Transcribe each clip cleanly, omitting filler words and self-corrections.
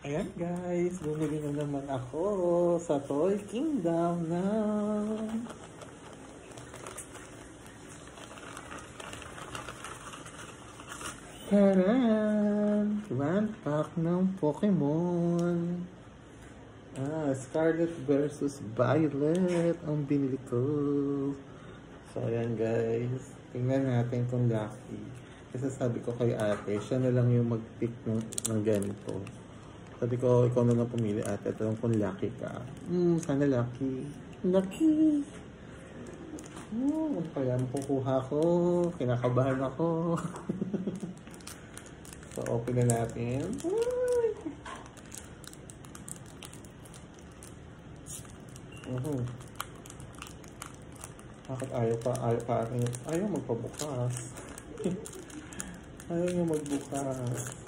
Ayan guys, bumili na naman ako sa Toy Kingdom na taran! One pack ng Pokemon. Scarlet versus Violet ang binili ko. So ayan guys, tingnan natin kung lucky. Kasi sabi ko kay ate, siya na lang yung mag-pick ng ganito. Sabi ko, ikaw na lang pumili ate. Ito lang kung lucky ka. Sana lucky. Lucky! Ano kaya makukuha ko? Kinakabahan ako. So, open na natin. Bakit ayaw magpabukas. Ayaw niya magbukas.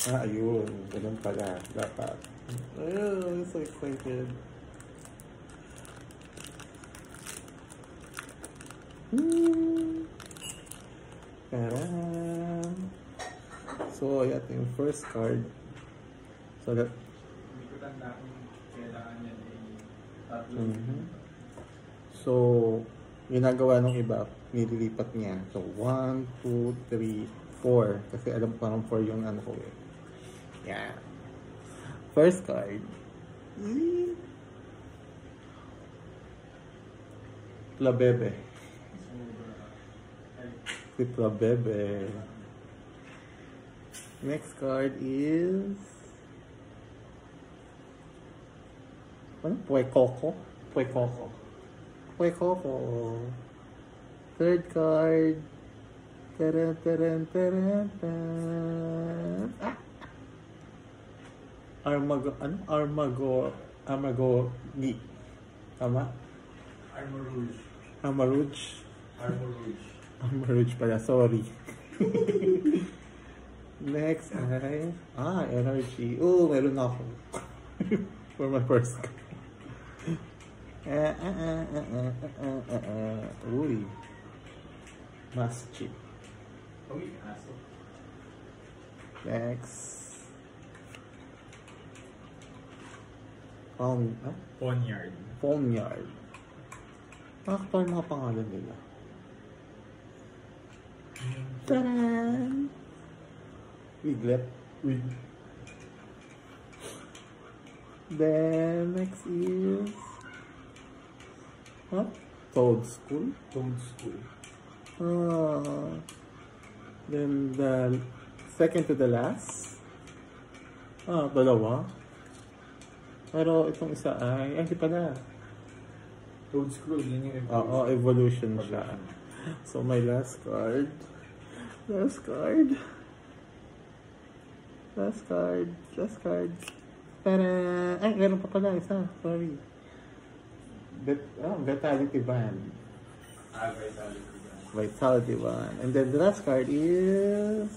Ayun. Ganun pala. Dapat. I'm so excited. Taran! So, ito yung first card. So, that... Hindi ko tanda kung kailangan yan tatlo. So, ginagawa ng iba, nililipat niya. So, 1, 2, 3, 4. Kasi alam ko parang 4 yung ano ko eh. Yeah. First card. Plabebe. Si Plabebe. Next card is... ano? Puekoko? Puekoko. Puekoko. Third card. Taran, taran, taran, taran. Armagogi. Tama? Armarouge. Armarouge. Armarouge. Armarouge pala, sorry. Next ay... energy. Meron na ako. For my first card. Uy. Masjid. Uy, aso. Next. Ponyard. Ponyard. Nakakatawa yung mga pangalan nila. Taran! Wiglet. Then, next is... Toadstool. Toadstool. Then, the second to the last. Dalawa. Pero itong isa ay... hindi pala. Toadstool, yun yung evolution siya. So, my last card. Last card. Para... meron pa pala isa. Sorry. Vitality Band. Vitality Band. And then the last card is...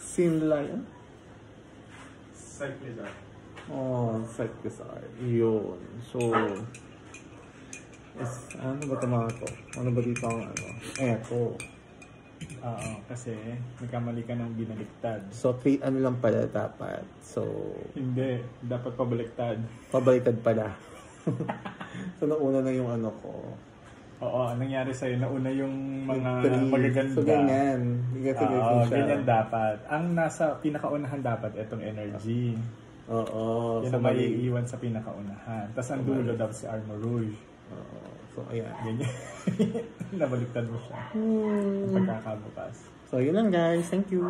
Sinlion. Cyclizar. Cyclizar. Yun. So... ano ba ito mga to? Ano ba dito ang ano? Eto. Kasi nagkamali ka ng binaliktad. So, 3 ano lang pala dapat. So... Hindi. Dapat pabaliktad. Pabaliktad pala. So, nauna na yung ano ko. Oo, nangyari sa'yo. Nauna yung mga magaganda. So, ganyan. Ganyan dapat. Ang nasa pinakaunahan dapat itong energy. Oo. Yan So, ang maiiwan sa pinakaunahan. Tapos ang dulo daw si Armarouge. So, ayan. Ganyan. Nabaliktad mo siya. Pagkakabukas. So, yun lang guys. Thank you.